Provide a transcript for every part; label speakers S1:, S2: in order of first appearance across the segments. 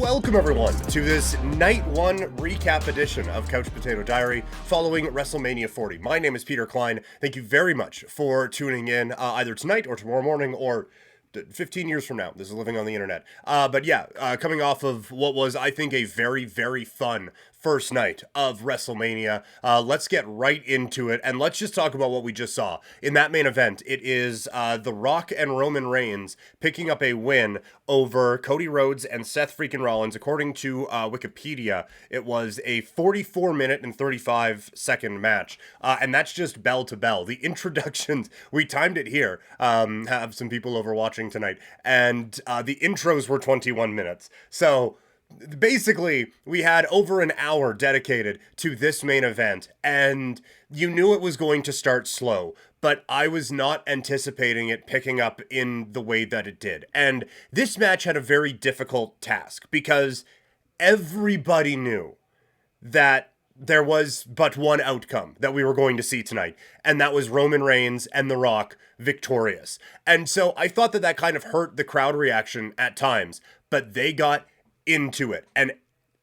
S1: Welcome everyone to this Night 1 recap edition of Couch Potato Diary following WrestleMania 40. My name is Peter Klein. Thank you very much for tuning in either tonight or tomorrow morning or 15 years from now. This is living on the internet. Coming off of what was, I think, a very, very fun first night of WrestleMania. Let's get right into it, and let's just talk about what we just saw. In that main event, it is The Rock and Roman Reigns picking up a win over Cody Rhodes and Seth freaking Rollins. According to Wikipedia, it was a 44-minute and 35-second match, and that's just bell to bell. The introductions, we timed it here, have some people over watching tonight, and the intros were 21 minutes. So basically, we had over an hour dedicated to this main event, and you knew it was going to start slow, but I was not anticipating it picking up in the way that it did. And this match had a very difficult task, because everybody knew that there was but one outcome that we were going to see tonight, and that was Roman Reigns and The Rock victorious. And so I thought that kind of hurt the crowd reaction at times, but they got into it. And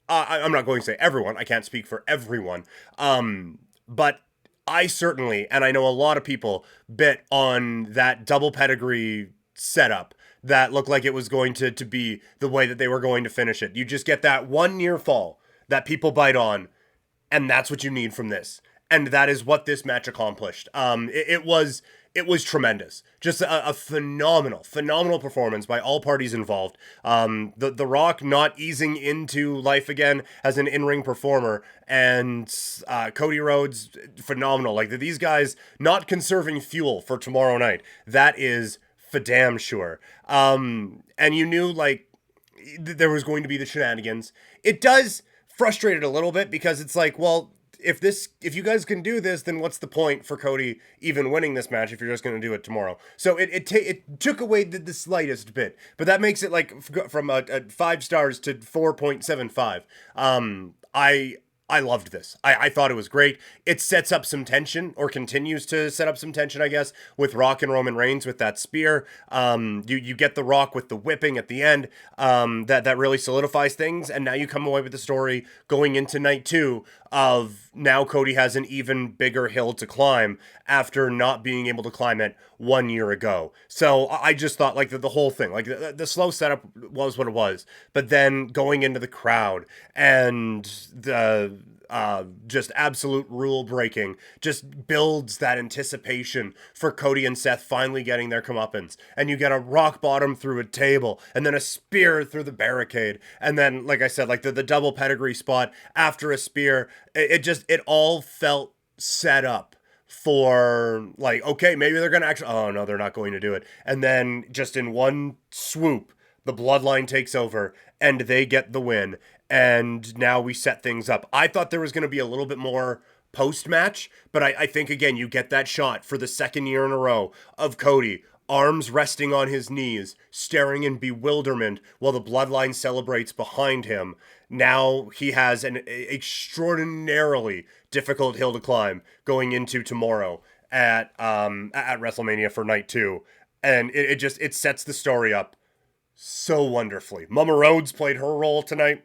S1: I'm not going to say everyone, I can't speak for everyone, but I certainly, and I know a lot of people, bet on that double pedigree setup that looked like it was going to be the way that they were going to finish it. You just get that one near fall that people bite on, and that's what you need from this. And that is what this match accomplished. It was tremendous. Just a phenomenal performance by all parties involved. The Rock not easing into life again as an in-ring performer, and Cody Rhodes, phenomenal. Like, these guys not conserving fuel for tomorrow night. That is for damn sure. And you knew, like, there was going to be the shenanigans. It does frustrate it a little bit, because it's like, well, if you guys can do this, then what's the point for Cody even winning this match if you're just going to do it tomorrow? So it took away the slightest bit, but that makes it like from a 5 stars to 4.75. I loved this. I thought it was great. It sets up some tension, or continues to set up some tension, I guess, with Rock and Roman Reigns with that spear. You get The Rock with the whipping at the end, that really solidifies things, and now you come away with the story going into night 2 of now Cody has an even bigger hill to climb after not being able to climb it 1 year ago. So I just thought, like, the whole thing, like the slow setup was what it was, but then going into the crowd and the just absolute rule breaking just builds that anticipation for Cody and Seth finally getting their comeuppance. And you get a rock bottom through a table, and then a spear through the barricade, and then, like I said, like the double pedigree spot after a spear. It all felt set up for, like, okay, maybe they're gonna actually, oh no, they're not going to do it. And then just in one swoop, the bloodline takes over and they get the win. And now we set things up. I thought there was going to be a little bit more post-match, but I think, again, you get that shot for the second year in a row of Cody, arms resting on his knees, staring in bewilderment while the bloodline celebrates behind him. Now he has an extraordinarily difficult hill to climb going into tomorrow at WrestleMania for night 2. And it sets the story up so wonderfully. Mama Rhodes played her role tonight.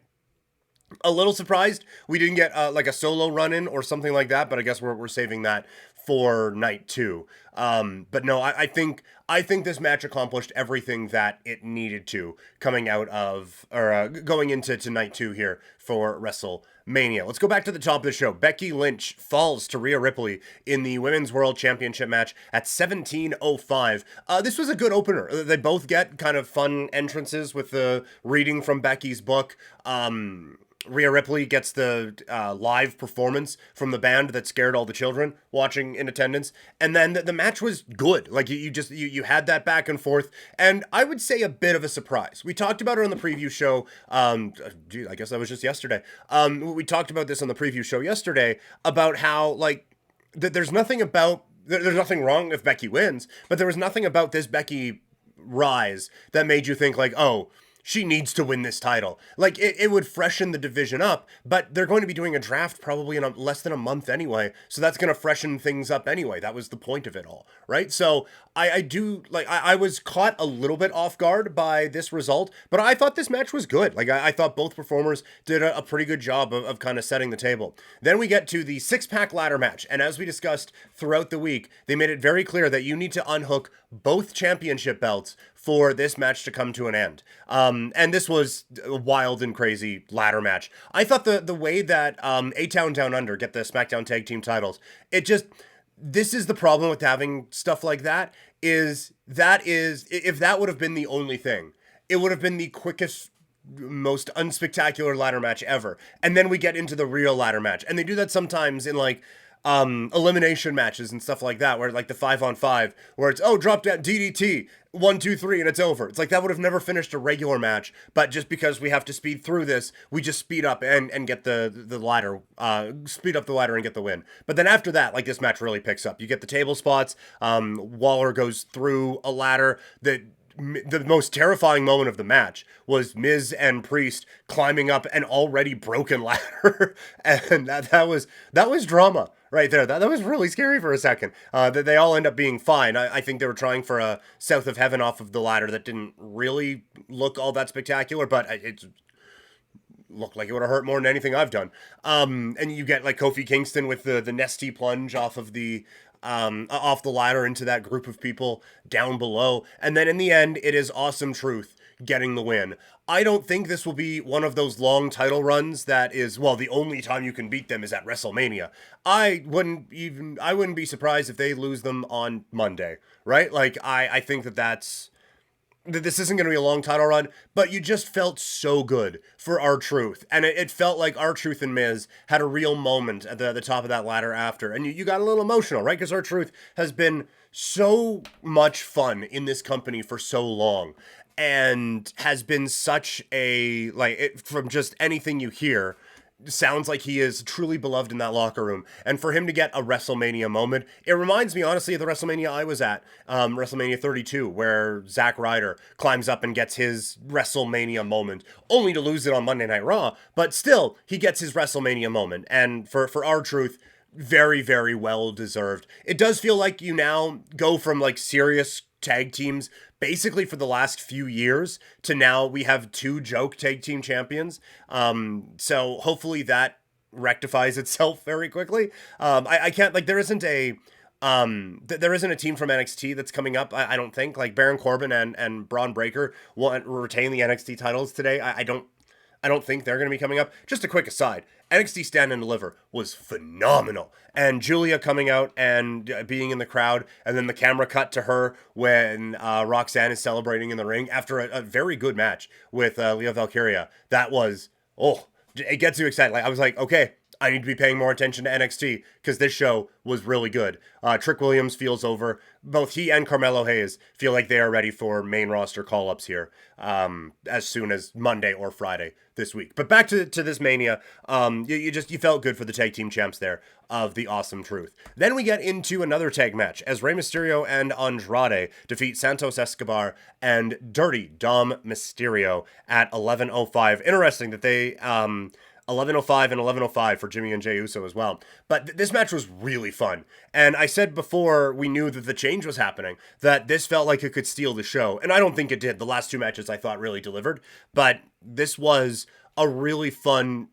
S1: A little surprised we didn't get like a solo run-in or something like that, but I guess we're saving that for night 2. But no, I think this match accomplished everything that it needed to coming out of, or going into night 2 here for WrestleMania. Let's go back to the top of the show. Becky Lynch falls to Rhea Ripley in the Women's World Championship match at 17:05. This was a good opener. They both get kind of fun entrances with the reading from Becky's book. Rhea Ripley gets the live performance from the band that scared all the children watching in attendance, and then the match was good. Like, you had that back and forth, and I would say a bit of a surprise. We talked about it on the preview show. I guess that was just yesterday. We talked about this on the preview show yesterday about how, like, there's nothing wrong if Becky wins, but there was nothing about this Becky rise that made you think, like, oh, she needs to win this title. Like, it would freshen the division up, but they're going to be doing a draft probably in less than a month anyway, so that's going to freshen things up anyway. That was the point of it all, right? So I do, like, I was caught a little bit off guard by this result, but I thought this match was good. Like, I thought both performers did a pretty good job of kind of setting the table. Then we get to the six-pack ladder match, and as we discussed throughout the week, they made it very clear that you need to unhook both championship belts for this match to come to an end. And this was a wild and crazy ladder match. I thought the way that A-Town Down Under get the SmackDown Tag Team titles, this is the problem with having stuff like that, is if that would have been the only thing, it would have been the quickest, most unspectacular ladder match ever. And then we get into the real ladder match. And they do that sometimes in like elimination matches and stuff like that, where like the 5-on-5, where it's, drop down DDT 1 2 3 and it's over. It's like that would have never finished a regular match, but just because we have to speed through this, we just speed up and get the ladder, speed up the ladder and get the win. But then after that, like, this match really picks up. You get the table spots. Waller goes through a ladder. The most terrifying moment of the match was Miz and Priest climbing up an already broken ladder, and that was drama right there. That was really scary for a second. That they all end up being fine. I think they were trying for a South of Heaven off of the ladder that didn't really look all that spectacular, but it looked like it would have hurt more than anything I've done. And you get like Kofi Kingston with the Nesty plunge off the ladder into that group of people down below. And then in the end, it is Awesome Truth getting the win. I don't think this will be one of those long title runs that is, well, the only time you can beat them is at WrestleMania. I wouldn't be surprised if they lose them on Monday, right? Like, I think that this isn't going to be a long title run, but you just felt so good for R-Truth. And it felt like R-Truth and Miz had a real moment at the top of that ladder after. And you got a little emotional, right? Because R-Truth has been so much fun in this company for so long, and has been such a, from just anything you hear, sounds like he is truly beloved in that locker room. And for him to get a WrestleMania moment, it reminds me, honestly, of the WrestleMania I was at, WrestleMania 32, where Zack Ryder climbs up and gets his WrestleMania moment, only to lose it on Monday Night Raw, but still, he gets his WrestleMania moment. And for R-Truth, very, very well deserved. It does feel like you now go from like serious tag teams basically for the last few years to now we have two joke tag team champions. So hopefully that rectifies itself very quickly. I can't, like, there isn't a team from NXT that's coming up. I don't think, like, Baron Corbin and Braun Breaker will retain the NXT titles today. I don't think they're going to be coming up. Just a quick aside, NXT Stand and Deliver was phenomenal. And Julia coming out and being in the crowd, and then the camera cut to her when Roxanne is celebrating in the ring after a very good match with Leah Valkyria. That was, it gets you excited. Like, I was like, okay, I need to be paying more attention to NXT because this show was really good. Trick Williams feels over. Both he and Carmelo Hayes feel like they are ready for main roster call-ups here as soon as Monday or Friday this week. But back to this Mania, you felt good for the tag team champs there of the Awesome Truth. Then we get into another tag match as Rey Mysterio and Andrade defeat Santos Escobar and Dirty Dom Mysterio at 11:05. Interesting that they 11:05 and 11:05 for Jimmy and Jey Uso as well. But this match was really fun. And I said before we knew that the change was happening, that this felt like it could steal the show. And I don't think it did. The last two matches I thought really delivered. But this was a really fun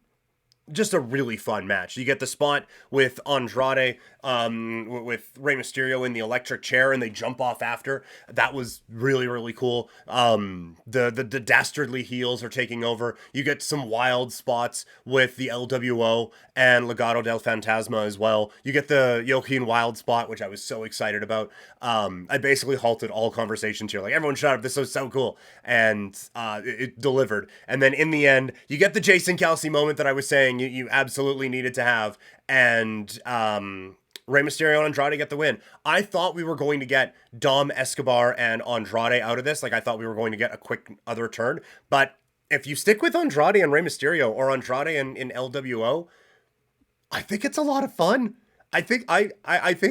S1: match. You get the spot with Andrade, with Rey Mysterio in the electric chair, and they jump off after. That was really, really cool. The dastardly heels are taking over. You get some wild spots with the LWO and Legado del Fantasma as well. You get the Joaquin Wild spot, which I was so excited about. I basically halted all conversations here. Like, everyone shut up. This was so cool. And it delivered. And then in the end, you get the Jason Kelsey moment that I was saying you absolutely needed to have. And Rey Mysterio and Andrade get the win. I thought we were going to get Dom Escobar and Andrade out of this. Like, I thought we were going to get a quick other turn. But if you stick with Andrade and Rey Mysterio, or Andrade in LWO, I think it's a lot of fun. I think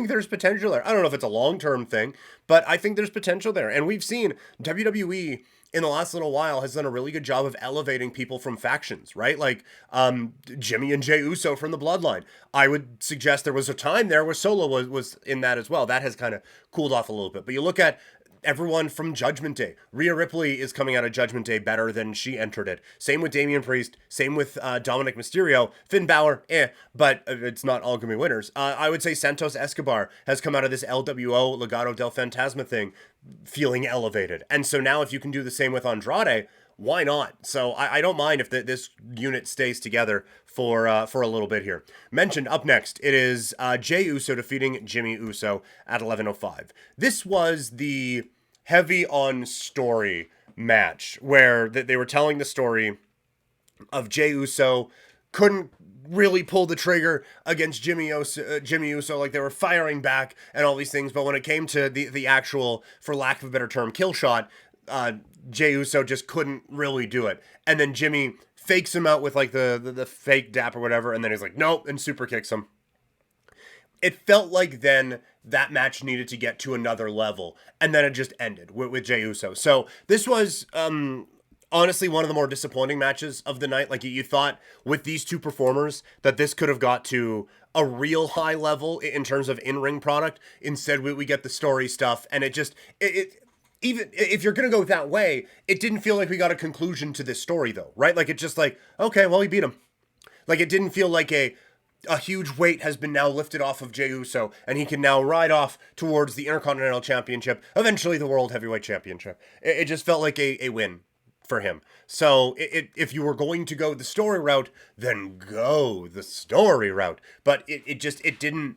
S1: there's potential there. I don't know if it's a long-term thing, but I think there's potential there. And we've seen WWE in the last little while has done a really good job of elevating people from factions, right? Like Jimmy and Jey Uso from the Bloodline. I would suggest there was a time there where Solo was in that as well. That has kind of cooled off a little bit. But you look at everyone from Judgment Day. Rhea Ripley is coming out of Judgment Day better than she entered it. Same with Damian Priest. Same with Dominic Mysterio. Finn Balor, but it's not all going to be winners. I would say Santos Escobar has come out of this LWO, Legado del Fantasma thing, feeling elevated. And so now if you can do the same with Andrade, why not? So I don't mind if this unit stays together for a little bit here. Mentioned up next, it is Jey Uso defeating Jimmy Uso at 11:05. This was the heavy on story match where they were telling the story of Jey Uso couldn't really pull the trigger against Jimmy Uso, like they were firing back and all these things, but when it came to the actual, for lack of a better term, kill shot, Jey Uso just couldn't really do it. And then Jimmy fakes him out with like the fake dap or whatever, and then he's like, nope, and super kicks him. It felt like then that match needed to get to another level, and then it just ended with Jey Uso. So this was honestly one of the more disappointing matches of the night. Like you thought with these two performers that this could have got to a real high level in terms of in-ring product. Instead, we get the story stuff, and it even if you're going to go that way, it didn't feel like we got a conclusion to this story though, right? Like it's just like, okay, well, he beat him. Like it didn't feel like a huge weight has been now lifted off of Jey Uso, and he can now ride off towards the Intercontinental Championship, eventually the World Heavyweight Championship. It just felt like a win for him. So if you were going to go the story route, then go the story route. But it didn't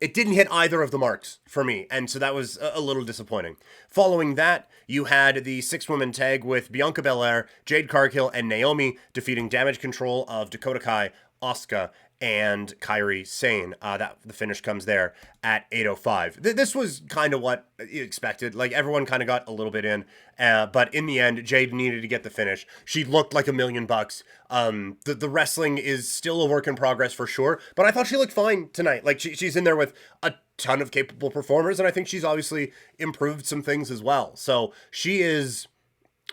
S1: hit either of the marks for me, and so that was a little disappointing. Following that, you had the 6-woman tag with Bianca Belair, Jade Cargill, and Naomi defeating Damage Control of Dakota Kai, Asuka, and Kairi Sane. The finish comes there at 8:05. This was kind of what you expected. Like everyone kind of got a little bit in, but in the end, Jade needed to get the finish. She looked like $1,000,000. The wrestling is still a work in progress for sure, but I thought she looked fine tonight. Like she's in there with a ton of capable performers, and I think she's obviously improved some things as well. So she is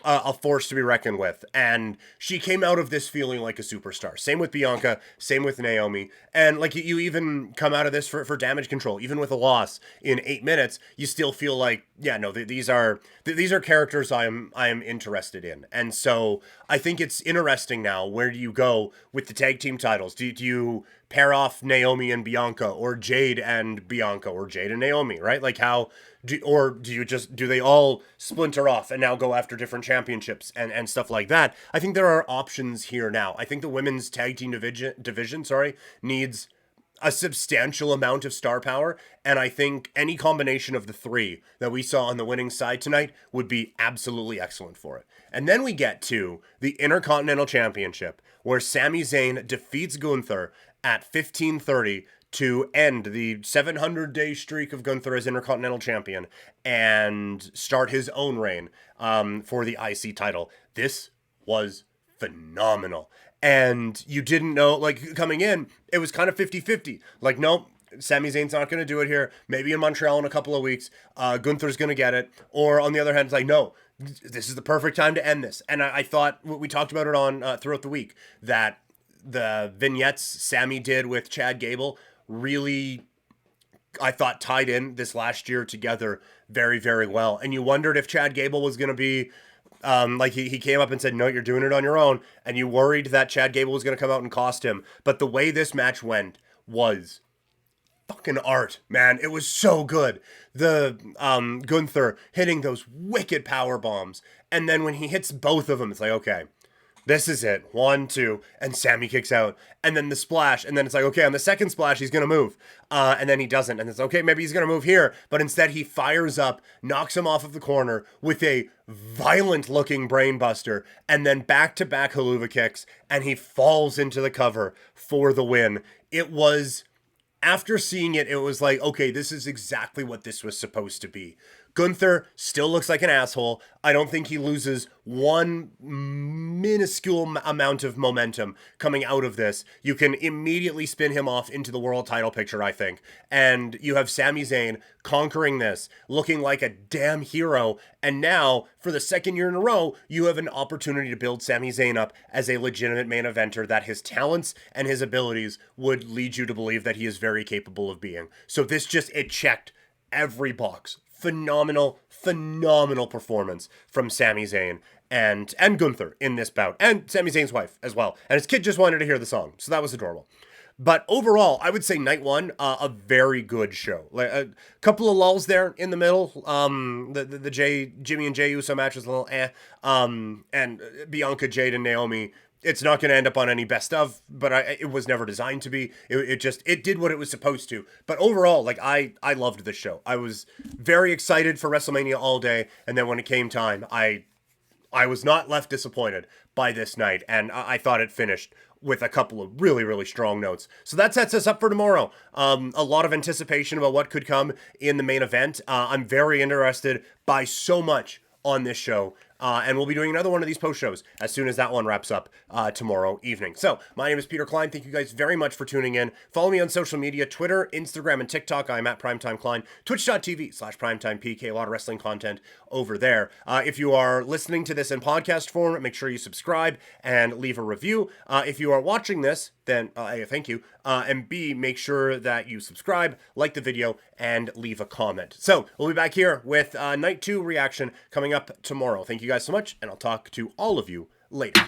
S1: a force to be reckoned with, and she came out of this feeling like a superstar. Same with Bianca, same with Naomi, and like you even come out of this for Damage Control, even with a loss in 8 minutes, you still feel like, yeah, no, these are characters I am interested in. And so I think it's interesting now, where do you go with the tag team titles? Do you pair off Naomi and Bianca, or Jade and Bianca, or Jade and Naomi, right? Like do they all splinter off and now go after different championships and stuff like that? I think there are options here now. I think the women's tag team division needs a substantial amount of star power, and I think any combination of the three that we saw on the winning side tonight would be absolutely excellent for it. And then we get to the Intercontinental Championship, where Sami Zayn defeats Gunther at 15:30 to end the 700-day streak of Gunther as Intercontinental Champion and start his own reign for the IC title. This was phenomenal. And you didn't know, like, coming in, it was kind of 50-50. Like, nope, Sami Zayn's not going to do it here. Maybe in Montreal in a couple of weeks, Gunther's going to get it. Or on the other hand, it's like, no, this is the perfect time to end this. And I thought, we talked about it on throughout the week, that the vignettes Sami did with Chad Gable really, I thought, tied in this last year together very, very well. And you wondered if Chad Gable was going to be, like he came up and said, no, you're doing it on your own. And you worried that Chad Gable was going to come out and cost him. But the way this match went was fucking art, man. It was so good. The Gunther hitting those wicked power bombs. And then when he hits both of them, it's like, okay, this is it. 1, 2, and Sami kicks out. And then the splash, and then it's like, okay, on the second splash, he's going to move. And then he doesn't. And it's okay, maybe he's going to move here. But instead, he fires up, knocks him off of the corner with a violent-looking brainbuster, and then back-to-back haluva kicks, and he falls into the cover for the win. It was, after seeing it, it was like, okay, this is exactly what this was supposed to be. Gunther still looks like an asshole. I don't think he loses one minuscule amount of momentum coming out of this. You can immediately spin him off into the world title picture, I think. And you have Sami Zayn conquering this, looking like a damn hero. And now, for the second year in a row, you have an opportunity to build Sami Zayn up as a legitimate main eventer that his talents and his abilities would lead you to believe that he is very capable of being. So this just, it checked every box. Phenomenal performance from Sami Zayn and Gunther in this bout, and Sami Zayn's wife as well. And his kid just wanted to hear the song, so that was adorable. But overall, I would say night one, a very good show. Like a couple of lulls there in the middle. The Jimmy and Jey Uso match was a little and Bianca, Jade, and Naomi. It's not going to end up on any best of, but it was never designed to be. It did what it was supposed to. But overall, like I loved this show. I was very excited for WrestleMania all day, and then when it came time, I was not left disappointed by this night, and I thought it finished with a couple of really strong notes. So that sets us up for tomorrow. A lot of anticipation about what could come in the main event. I'm very interested by so much on this show. And we'll be doing another one of these post shows as soon as that one wraps up tomorrow evening. So, my name is Peter Klein. Thank you guys very much for tuning in. Follow me on social media, Twitter, Instagram, and TikTok. I'm at Primetime Klein. Twitch.tv/PrimetimePK. A lot of wrestling content over there. If you are listening to this in podcast form, make sure you subscribe and leave a review. If you are watching this, then A, thank you. And B, make sure that you subscribe, like the video, and leave a comment. So, we'll be back here with Night 2 reaction coming up tomorrow. Thank you guys so much, and I'll talk to all of you later.